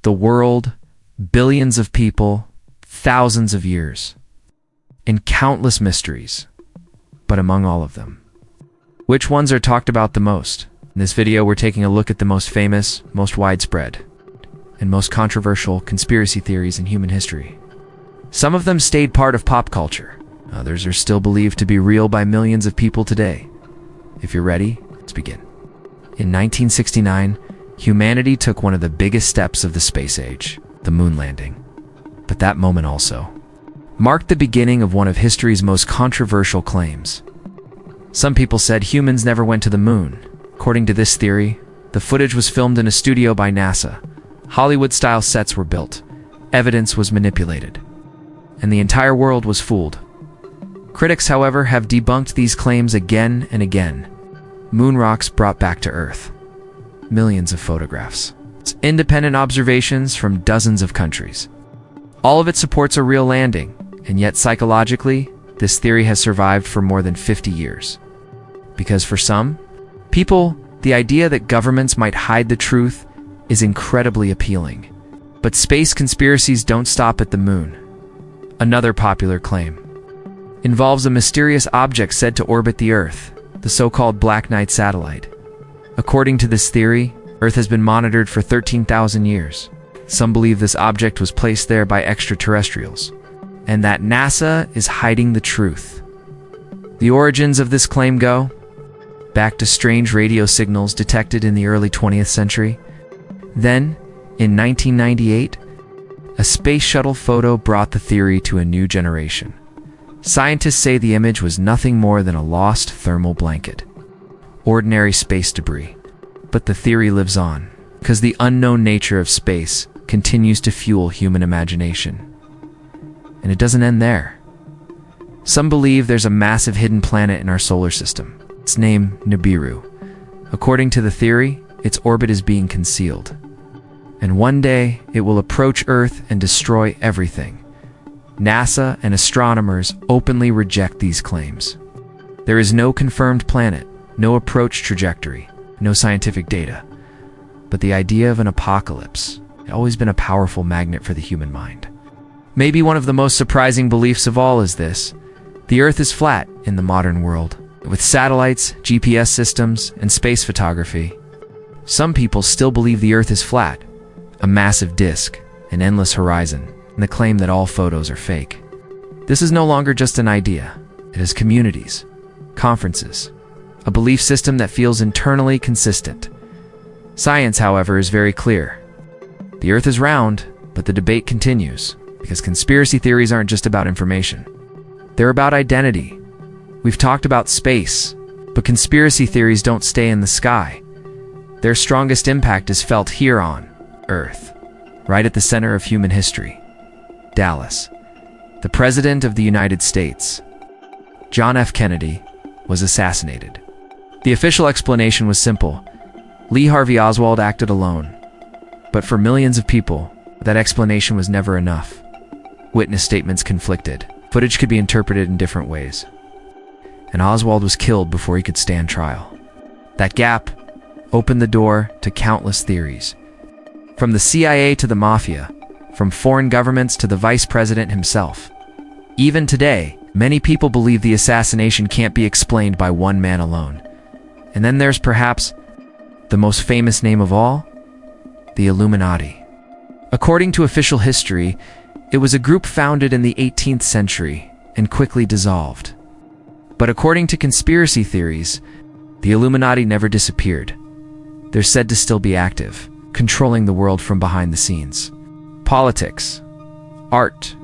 the world, billions of people, thousands of years, and countless mysteries. But among all of them, which ones are talked about the most? In this video, we're taking a look at the most famous, most widespread, and most controversial conspiracy theories in human history. Some of them stayed part of pop culture. Others are still believed to be real by millions of people today. If you're ready, let's begin. In 1969, humanity took one of the biggest steps of the space age, the moon landing. But that moment also marked the beginning of one of history's most controversial claims. Some people said humans never went to the moon. According to this theory, the footage was filmed in a studio by NASA. Hollywood-style sets were built. Evidence was manipulated, and the entire world was fooled. Critics, however, have debunked these claims again and again. Moon rocks brought back to Earth. Millions of photographs. It's independent observations from dozens of countries. All of it supports a real landing, and yet psychologically, this theory has survived for more than 50 years. Because for some people, the idea that governments might hide the truth is incredibly appealing. But space conspiracies don't stop at the moon. Another popular claim involves a mysterious object said to orbit the Earth, the so-called Black Knight satellite. According to this theory, Earth has been monitored for 13,000 years. Some believe this object was placed there by extraterrestrials, and that NASA is hiding the truth. The origins of this claim go back to strange radio signals detected in the early 20th century. Then, in 1998, a space shuttle photo brought the theory to a new generation. Scientists say the image was nothing more than a lost thermal blanket, ordinary space debris. But the theory lives on, because the unknown nature of space continues to fuel human imagination. And it doesn't end there. Some believe there's a massive hidden planet in our solar system. Its name, Nibiru. According to the theory, its orbit is being concealed. And one day, it will approach Earth and destroy everything. NASA and astronomers openly reject these claims. There is no confirmed planet, no approach trajectory, no scientific data. But the idea of an apocalypse has always been a powerful magnet for the human mind. Maybe one of the most surprising beliefs of all is this: the Earth is flat in the modern world. With satellites, GPS systems, and space photography, some people still believe the Earth is flat, a massive disk, an endless horizon, and the claim that all photos are fake. This is no longer just an idea. It is communities, conferences, a belief system that feels internally consistent. Science, however, is very clear. The Earth is round, but the debate continues, because conspiracy theories aren't just about information. They're about identity. We've talked about space, but conspiracy theories don't stay in the sky. Their strongest impact is felt here on Earth, right at the center of human history. Dallas, the President of the United States, John F. Kennedy, was assassinated. The official explanation was simple: Lee Harvey Oswald acted alone. But for millions of people, that explanation was never enough. Witness statements conflicted. Footage could be interpreted in different ways. And Oswald was killed before he could stand trial. That gap opened the door to countless theories. From the CIA to the mafia, from foreign governments to the vice president himself. Even today, many people believe the assassination can't be explained by one man alone. And then there's perhaps the most famous name of all, the Illuminati. According to official history, it was a group founded in the 18th century and quickly dissolved. But according to conspiracy theories, the Illuminati never disappeared. They're said to still be active, controlling the world from behind the scenes. Politics, art,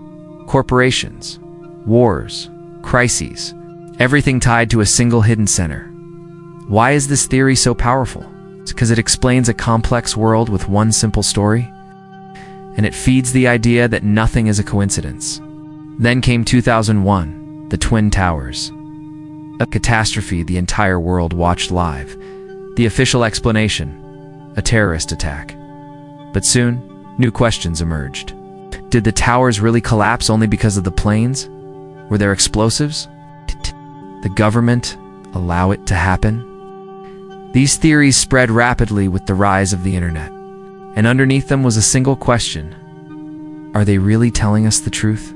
corporations, wars, crises, everything tied to a single hidden center. Why is this theory so powerful? It's because it explains a complex world with one simple story, and it feeds the idea that nothing is a coincidence. Then came 2001, the Twin Towers. A catastrophe the entire world watched live. The official explanation: a terrorist attack. But soon, new questions emerged. Did the towers really collapse only because of the planes? Were there explosives? Did the government allow it to happen? These theories spread rapidly with the rise of the internet. And underneath them was a single question: are they really telling us the truth?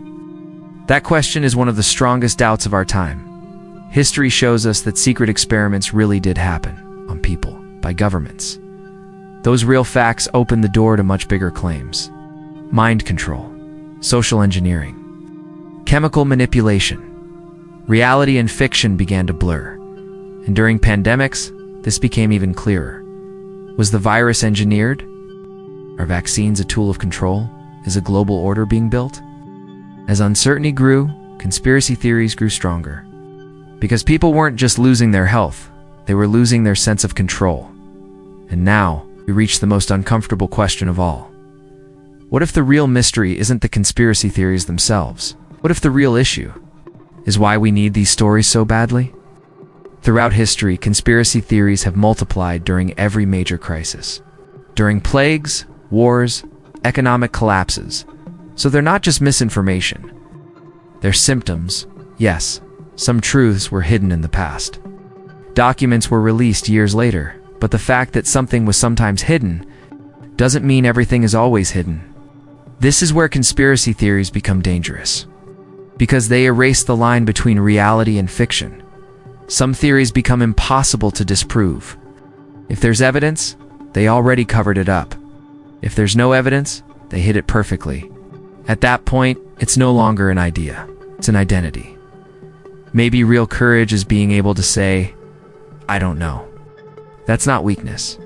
That question is one of the strongest doubts of our time. History shows us that secret experiments really did happen on people by governments. Those real facts opened the door to much bigger claims: mind control, social engineering, chemical manipulation. Reality and fiction began to blur. And during pandemics, this became even clearer. Was the virus engineered? Are vaccines a tool of control? Is a global order being built? As uncertainty grew, conspiracy theories grew stronger. Because people weren't just losing their health, they were losing their sense of control. And now, we reach the most uncomfortable question of all. What if the real mystery isn't the conspiracy theories themselves? What if the real issue is why we need these stories so badly? Throughout history, conspiracy theories have multiplied during every major crisis. During plagues, wars, economic collapses. So they're not just misinformation. They're symptoms. Yes, some truths were hidden in the past. Documents were released years later, but the fact that something was sometimes hidden doesn't mean everything is always hidden. This is where conspiracy theories become dangerous, because they erase the line between reality and fiction. Some theories become impossible to disprove. If there's evidence, they already covered it up. If there's no evidence, they hid it perfectly. At that point, it's no longer an idea, it's an identity. Maybe real courage is being able to say, I don't know. That's not weakness.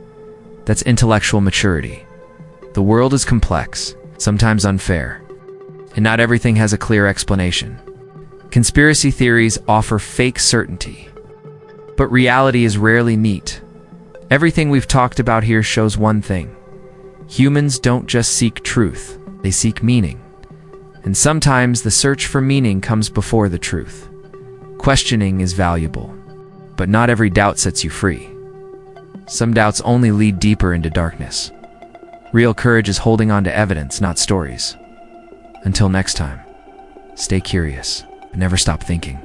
That's intellectual maturity. The world is complex, sometimes unfair, and not everything has a clear explanation. Conspiracy theories offer fake certainty, but reality is rarely neat. Everything we've talked about here shows one thing. Humans don't just seek truth, they seek meaning. And sometimes the search for meaning comes before the truth. Questioning is valuable, but not every doubt sets you free. Some doubts only lead deeper into darkness. Real courage is holding on to evidence, not stories. Until next time, stay curious, but never stop thinking.